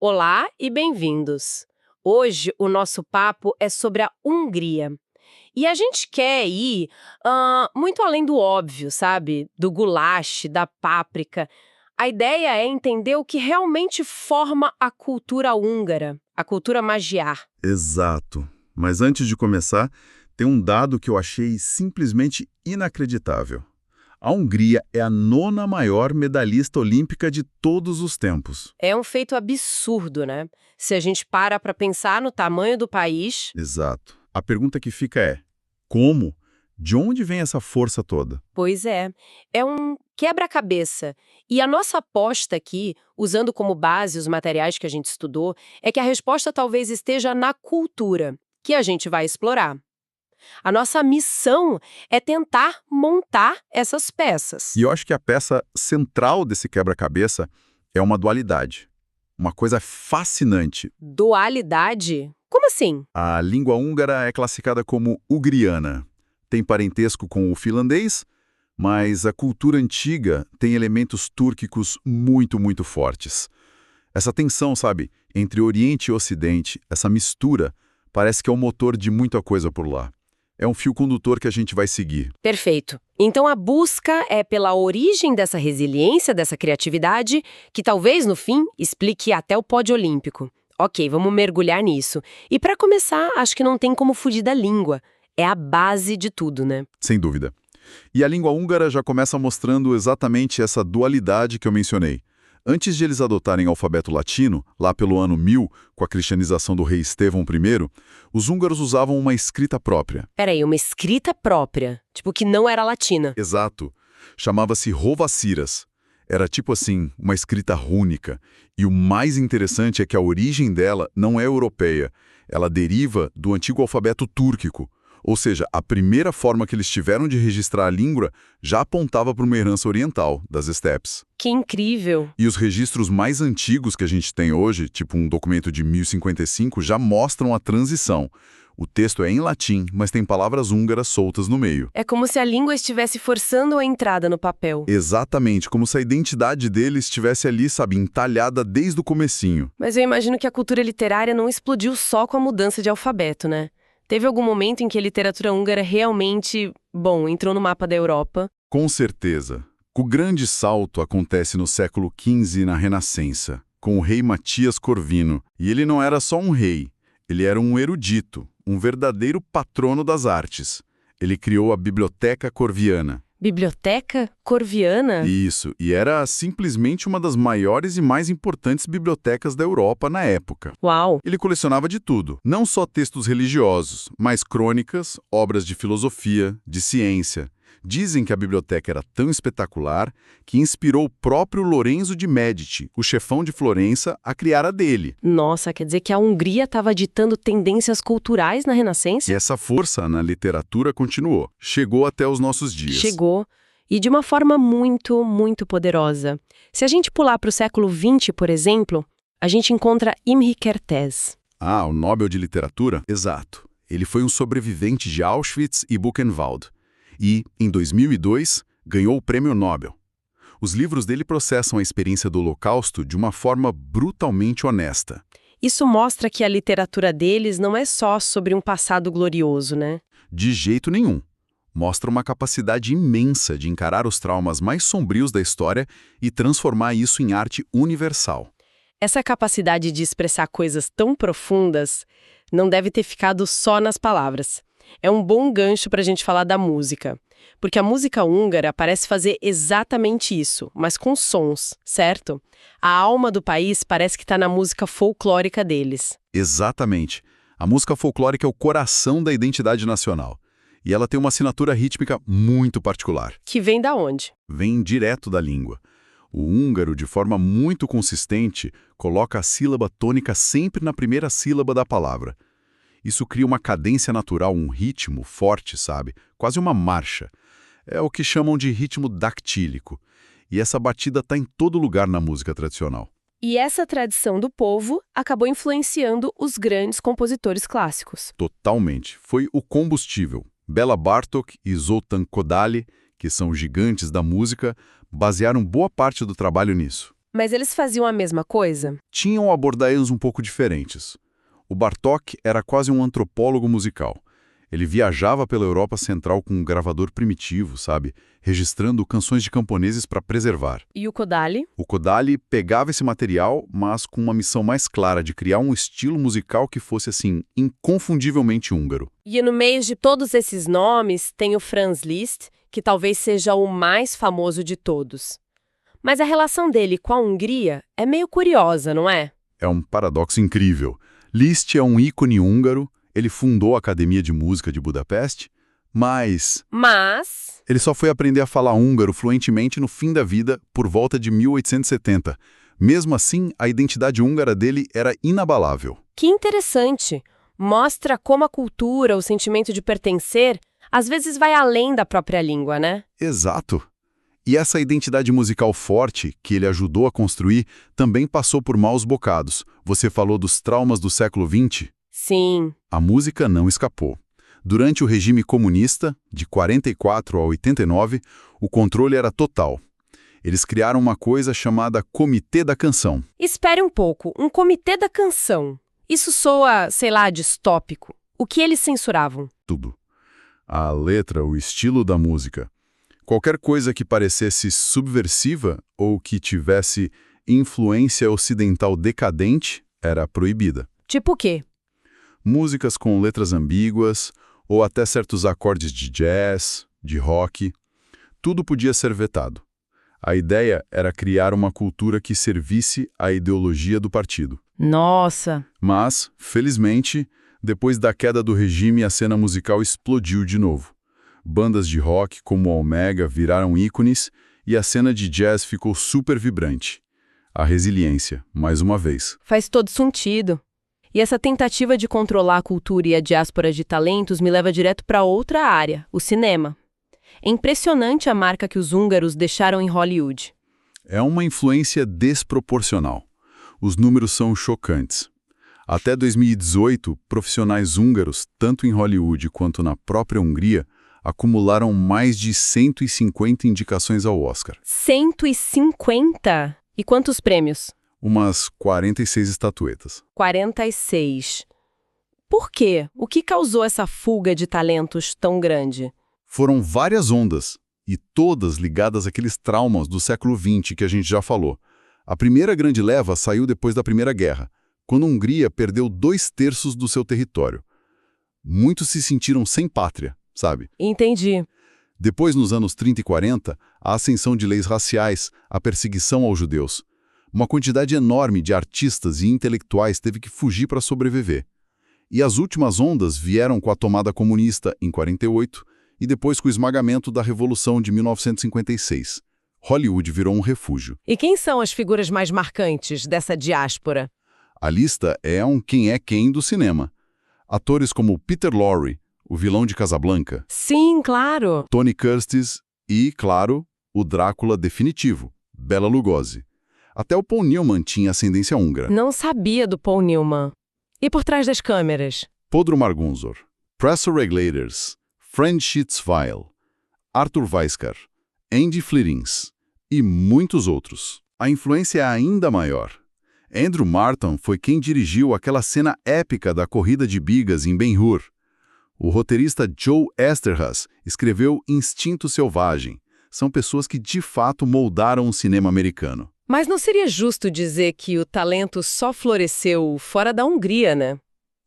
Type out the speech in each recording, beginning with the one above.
Olá e bem-vindos! Hoje o nosso papo é sobre a Hungria. E a gente quer ir muito além do óbvio, sabe? Do goulash, da páprica. A ideia é entender o que realmente forma a cultura húngara, a cultura magiar. Exato. Mas antes de começar, tem um dado que eu achei simplesmente inacreditável. A Hungria é a nona maior medalhista olímpica de todos os tempos. É um feito absurdo, né? Se a gente para pensar no tamanho do país. Exato. A pergunta que fica é: como? De onde vem essa força toda? Pois é um quebra-cabeça. E a nossa aposta aqui, usando como base os materiais que a gente estudou, é que a resposta talvez esteja na cultura, que a gente vai explorar. A nossa missão é tentar montar essas peças. E eu acho que a peça central desse quebra-cabeça é uma dualidade. Uma coisa fascinante. Dualidade? Como assim? A língua húngara é classificada como ugriana. Tem parentesco com o finlandês, mas a cultura antiga tem elementos túrquicos muito fortes. Essa tensão, sabe, entre Oriente e Ocidente, essa mistura, parece que é o motor de muita coisa por lá. É um fio condutor que a gente vai seguir. Perfeito. Então a busca é pela origem dessa resiliência, dessa criatividade, que talvez, no fim, explique até o pódio olímpico. Ok, vamos mergulhar nisso. E para começar, acho que não tem como fugir da língua. É a base de tudo, né? Sem dúvida. E a língua húngara já começa mostrando exatamente essa dualidade que eu mencionei. Antes de eles adotarem o alfabeto latino, lá pelo ano 1000, com a cristianização do rei Estevão I, os húngaros usavam uma escrita própria. Peraí, uma escrita própria, tipo que não era latina. Exato. Chamava-se Rovasíras. Era tipo assim, uma escrita rúnica. E o mais interessante é que a origem dela não é europeia. Ela deriva do antigo alfabeto túrquico. Ou seja, a primeira forma que eles tiveram de registrar a língua já apontava para uma herança oriental, das estepes. Que incrível! E os registros mais antigos que a gente tem hoje, tipo um documento de 1055, já mostram a transição. O texto é em latim, mas tem palavras húngaras soltas no meio. É como se a língua estivesse forçando a entrada no papel. Exatamente, como se a identidade deles estivesse ali, sabe, entalhada desde o comecinho. Mas eu imagino que a cultura literária não explodiu só com a mudança de alfabeto, né? Teve algum momento em que a literatura húngara realmente, entrou no mapa da Europa? Com certeza. O grande salto acontece no século XV, na Renascença, com o rei Matias Corvino. E ele não era só um rei, ele era um erudito, um verdadeiro patrono das artes. Ele criou a Biblioteca Corviana. Biblioteca Corviana? Isso, e era simplesmente uma das maiores e mais importantes bibliotecas da Europa na época. Uau! Ele colecionava de tudo, não só textos religiosos, mas crônicas, obras de filosofia, de ciência. Dizem que a biblioteca era tão espetacular que inspirou o próprio Lorenzo de Medici, o chefão de Florença, a criar a dele. Nossa, quer dizer que a Hungria estava ditando tendências culturais na E Renascença? essa força na literatura continuou, chegou até os nossos dias. Chegou. E de uma forma muito poderosa. Se a gente pular para o século XX, por exemplo, a gente encontra Imre Kertész. Ah, o Nobel de Literatura? Exato. Ele foi um sobrevivente de Auschwitz e Buchenwald. E, em 2002, ganhou o Prêmio Nobel. Os livros dele processam a experiência do Holocausto de uma forma brutalmente honesta. Isso mostra que a literatura deles não é só sobre um passado glorioso, né? De jeito nenhum. Mostra uma capacidade imensa de encarar os traumas mais sombrios da história e transformar isso em arte universal. Essa capacidade de expressar coisas tão profundas não deve ter ficado só nas palavras. É um bom gancho para a gente falar da música. Porque a música húngara parece fazer exatamente isso, mas com sons, certo? A alma do país parece que está na música folclórica deles. Exatamente. A música folclórica é o coração da identidade nacional. E ela tem uma assinatura rítmica muito particular. Que vem da onde? Vem direto da língua. O húngaro, de forma muito consistente, coloca a sílaba tônica sempre na primeira sílaba da palavra. Isso cria uma cadência natural, um ritmo forte, sabe? Quase uma marcha. É o que chamam de ritmo dactílico. E essa batida está em todo lugar na música tradicional. E essa tradição do povo acabou influenciando os grandes compositores clássicos. Totalmente. Foi o combustível. Bela Bartók e Zoltán Kodály, que são gigantes da música, basearam boa parte do trabalho nisso. Mas eles faziam a mesma coisa? Tinham abordagem um pouco diferentes. O Bartók era quase um antropólogo musical. Ele viajava pela Europa Central com um gravador primitivo, sabe? Registrando canções de camponeses para preservar. E o Kodály? O Kodály pegava esse material, mas com uma missão mais clara de criar um estilo musical que fosse, assim, inconfundivelmente húngaro. E no meio de todos esses nomes tem o Franz Liszt, que talvez seja o mais famoso de todos. Mas a relação dele com a Hungria é meio curiosa, não é? É um paradoxo incrível. Liszt é um ícone húngaro, ele fundou a Academia de Música de Budapeste, mas ele só foi aprender a falar húngaro fluentemente no fim da vida, por volta de 1870. Mesmo assim, a identidade húngara dele era inabalável. Que interessante! Mostra como a cultura, o sentimento de pertencer, às vezes vai além da própria língua, né? Exato. E essa identidade musical forte, que ele ajudou a construir, também passou por maus bocados. Você falou dos traumas do século XX? Sim. A música não escapou. Durante o regime comunista, de 44 a 89, o controle era total. Eles criaram uma coisa chamada Comitê da Canção. Espere um pouco, um Comitê da Canção. Isso soa, sei lá, distópico. O que eles censuravam? Tudo. A letra, o estilo da música. Qualquer coisa que parecesse subversiva ou que tivesse influência ocidental decadente era proibida. Tipo o quê? Músicas com letras ambíguas, ou até certos acordes de jazz, de rock, tudo podia ser vetado. A ideia era criar uma cultura que servisse à ideologia do partido. Nossa! Mas, felizmente, depois da queda do regime, a cena musical explodiu de novo. Bandas de rock como a Omega viraram ícones e a cena de jazz ficou super vibrante. A resiliência, mais uma vez. Faz todo sentido. E essa tentativa de controlar a cultura e a diáspora de talentos me leva direto para outra área, o cinema. É impressionante a marca que os húngaros deixaram em Hollywood. É uma influência desproporcional. Os números são chocantes. Até 2018, profissionais húngaros, tanto em Hollywood quanto na própria Hungria, acumularam mais de 150 indicações ao Oscar. 150? E quantos prêmios? Umas 46 estatuetas. 46. Por quê? O que causou essa fuga de talentos tão grande? Foram várias ondas, e todas ligadas àqueles traumas do século XX que a gente já falou. A primeira grande leva saiu depois da Primeira Guerra, quando a Hungria perdeu 2/3 do seu território. Muitos se sentiram sem pátria, sabe? Entendi. Depois, nos anos 30 e 40, a ascensão de leis raciais, a perseguição aos judeus. Uma quantidade enorme de artistas e intelectuais teve que fugir para sobreviver. E as últimas ondas vieram com a tomada comunista em 48 e depois com o esmagamento da Revolução de 1956. Hollywood virou um refúgio. E quem são as figuras mais marcantes dessa diáspora? A lista é um quem é quem do cinema. Atores como Peter Lorre, o vilão de Casablanca. Sim, claro. Tony Curtis e, claro, o Drácula definitivo, Bela Lugosi. Até o Paul Newman tinha ascendência húngara. Não sabia do Paul Newman. E por trás das câmeras? Podro Margunzor, Pressure Regulators, Friendshits Vile, Arthur Weisskar, Andy Fleerings e muitos outros. A influência é ainda maior. Andrew Marton foi quem dirigiu aquela cena épica da corrida de bigas em Ben-Hur. O roteirista Joe Eszterhas escreveu Instinto Selvagem. São pessoas que de fato moldaram o cinema americano. Mas não seria justo dizer que o talento só floresceu fora da Hungria, né?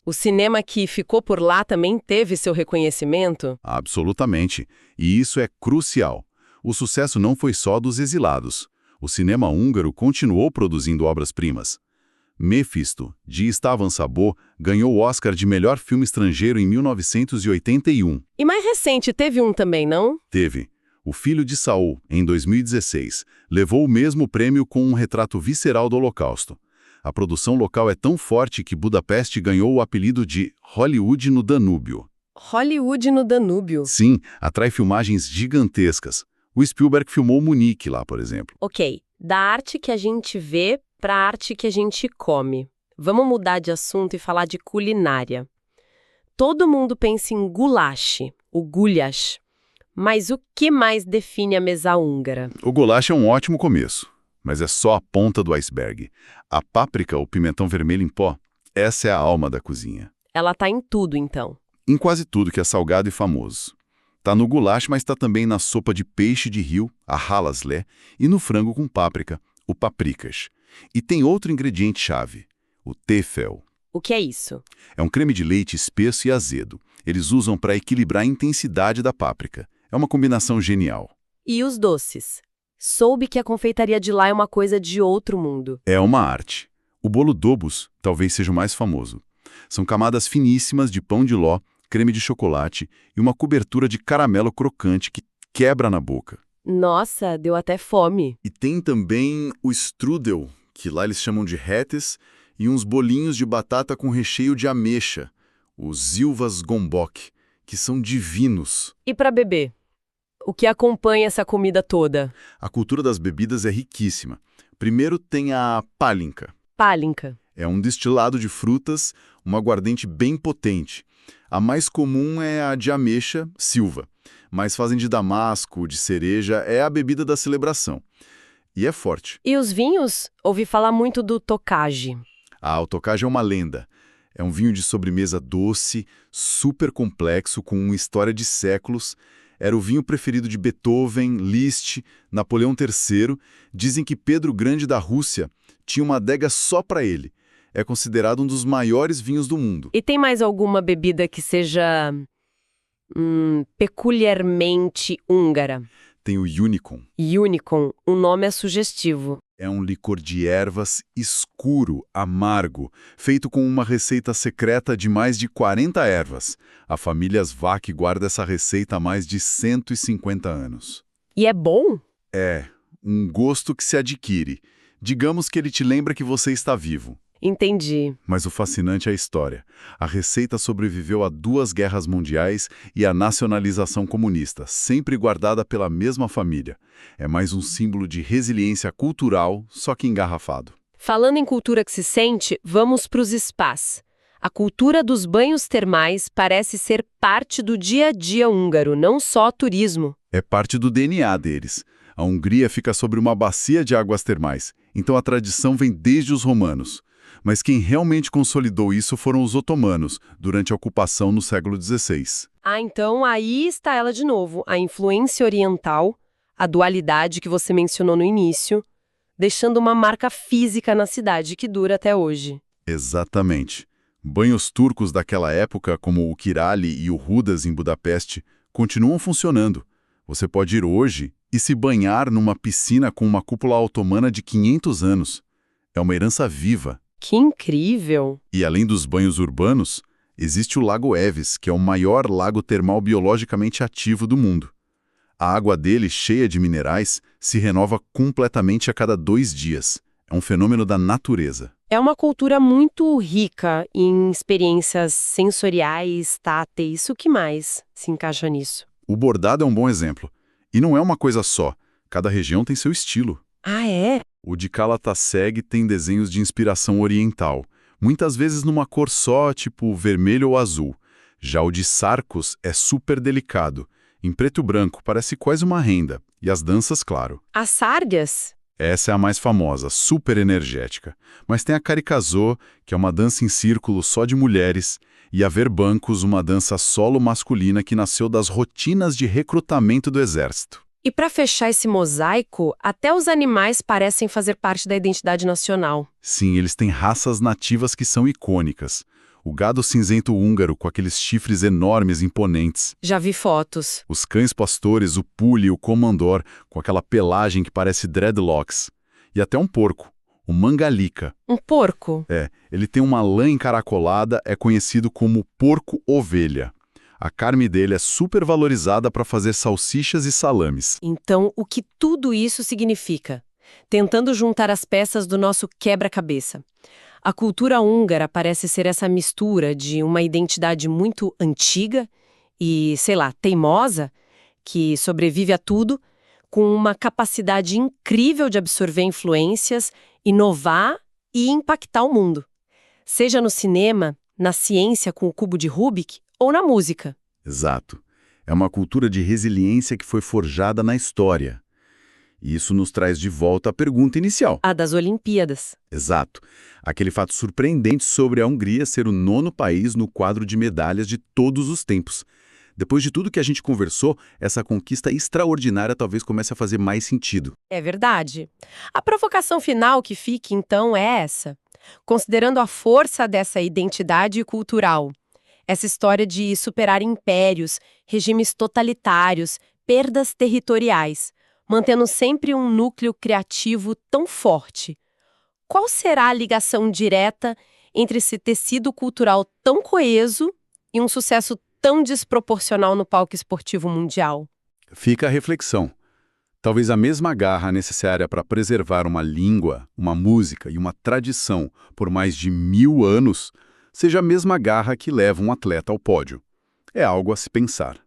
O cinema que ficou por lá também teve seu reconhecimento? Absolutamente. E isso é crucial. O sucesso não foi só dos exilados. O cinema húngaro continuou produzindo obras-primas. Mephisto, de István Szabó, ganhou o Oscar de melhor filme estrangeiro em 1981. E mais recente, teve um também, não? Teve. O Filho de Saul, em 2016, levou o mesmo prêmio com um retrato visceral do Holocausto. A produção local é tão forte que Budapeste ganhou o apelido de Hollywood no Danúbio. Hollywood no Danúbio. Sim, atrai filmagens gigantescas. O Spielberg filmou Munique lá, por exemplo. Ok, da arte que a gente vê para a arte que a gente come. Vamos mudar de assunto e falar de culinária. Todo mundo pensa em goulash, o gulyás. Mas o que mais define a mesa húngara? O goulash é um ótimo começo. mas é só a ponta do iceberg. A páprica, ou pimentão vermelho em pó, essa é a alma da cozinha. Ela tá em tudo, então. Em quase tudo que é salgado e famoso. Tá no goulash, mas tá também na sopa de peixe de rio, a halaslé, e no frango com páprica, o paprikas. E tem outro ingrediente-chave, o tefel. O que é isso? É um creme de leite espesso e azedo. Eles usam para equilibrar a intensidade da páprica. É uma combinação genial. E os doces? Soube que a confeitaria de lá é uma coisa de outro mundo. É uma arte. O bolo Dobos talvez seja o mais famoso. São camadas finíssimas de pão de ló, creme de chocolate e uma cobertura de caramelo crocante que quebra na boca. Nossa, deu até fome. E tem também o strudel, que lá eles chamam de retes, e uns bolinhos de batata com recheio de ameixa, os zilvas gombok, que são divinos. E para beber? O que acompanha essa comida toda? A cultura das bebidas é riquíssima. Primeiro tem a pálinka. Pálinka. É um destilado de frutas, um aguardente bem potente. A mais comum é a de ameixa, silva, mas fazem de damasco, de cereja, é a bebida da celebração. E é forte. E os vinhos? Ouvi falar muito do Tokaj. O Tokaj é uma lenda. É um vinho de sobremesa doce, super complexo, com uma história de séculos. Era o vinho preferido de Beethoven, Liszt, Napoleão III. Dizem que Pedro o Grande da Rússia tinha uma adega só para ele. É considerado um dos maiores vinhos do mundo. E tem mais alguma bebida que seja peculiarmente húngara? Tem o Unicum. Unicum, o nome é sugestivo. É um licor de ervas escuro, amargo, feito com uma receita secreta de mais de 40 ervas. A família Svak guarda essa receita há mais de 150 anos. E é bom? É, um gosto que se adquire. Digamos que ele te lembra que você está vivo. Entendi. Mas o fascinante é a história. A receita sobreviveu a 2 guerras mundiais e à nacionalização comunista, sempre guardada pela mesma família. É mais um símbolo de resiliência cultural, só que engarrafado. Falando em cultura que se sente, vamos para os spas. A cultura dos banhos termais parece ser parte do dia a dia húngaro, não só turismo. É parte do DNA deles. A Hungria fica sobre uma bacia de águas termais, então a tradição vem desde os romanos. Mas quem realmente consolidou isso foram os otomanos, durante a ocupação no século XVI. Então aí está ela de novo, a influência oriental, a dualidade que você mencionou no início, deixando uma marca física na cidade que dura até hoje. Exatamente. Banhos turcos daquela época, como o Kirali e o Rudas em Budapeste, continuam funcionando. Você pode ir hoje e se banhar numa piscina com uma cúpula otomana de 500 anos. É uma herança viva. Que incrível! E além dos banhos urbanos, existe o Lago Eves, que é o maior lago termal biologicamente ativo do mundo. A água dele, cheia de minerais, se renova completamente a cada 2 dias. É um fenômeno da natureza. É uma cultura muito rica em experiências sensoriais, táteis. O que mais se encaixa nisso? O bordado é um bom exemplo. E não é uma coisa só. Cada região tem seu estilo. Ah, é? O de Kalataseg tem desenhos de inspiração oriental, muitas vezes numa cor só, tipo vermelho ou azul. Já o de Sarcos é super delicado. Em preto e branco, parece quase uma renda. E as danças, claro. As sárdias? Essa é a mais famosa, super energética. Mas tem a Karikazô, que é uma dança em círculo só de mulheres, e a Verbancos, uma dança solo masculina que nasceu das rotinas de recrutamento do exército. E para fechar esse mosaico, até os animais parecem fazer parte da identidade nacional. Sim, eles têm raças nativas que são icônicas. O gado cinzento húngaro, com aqueles chifres enormes e imponentes. Já vi fotos. Os cães pastores, o pule e o comandor, com aquela pelagem que parece dreadlocks. E até um porco, o mangalica. Um porco? Ele tem uma lã encaracolada, é conhecido como porco-ovelha. A carne dele é super valorizada para fazer salsichas e salames. Então, o que tudo isso significa? Tentando juntar as peças do nosso quebra-cabeça. A cultura húngara parece ser essa mistura de uma identidade muito antiga e, sei lá, teimosa, que sobrevive a tudo, com uma capacidade incrível de absorver influências, inovar e impactar o mundo. Seja no cinema, na ciência com o cubo de Rubik, ou na música. Exato. É uma cultura de resiliência que foi forjada na história. E isso nos traz de volta à pergunta inicial. A das Olimpíadas. Exato. Aquele fato surpreendente sobre a Hungria ser o 9º país no quadro de medalhas de todos os tempos. Depois de tudo que a gente conversou, essa conquista extraordinária talvez comece a fazer mais sentido. É verdade. A provocação final que fica, então, é essa. Considerando a força dessa identidade cultural, essa história de superar impérios, regimes totalitários, perdas territoriais, mantendo sempre um núcleo criativo tão forte. Qual será a ligação direta entre esse tecido cultural tão coeso e um sucesso tão desproporcional no palco esportivo mundial? Fica a reflexão. Talvez a mesma garra necessária para preservar uma língua, uma música e uma tradição por mais de 1000 anos seja a mesma garra que leva um atleta ao pódio. É algo a se pensar.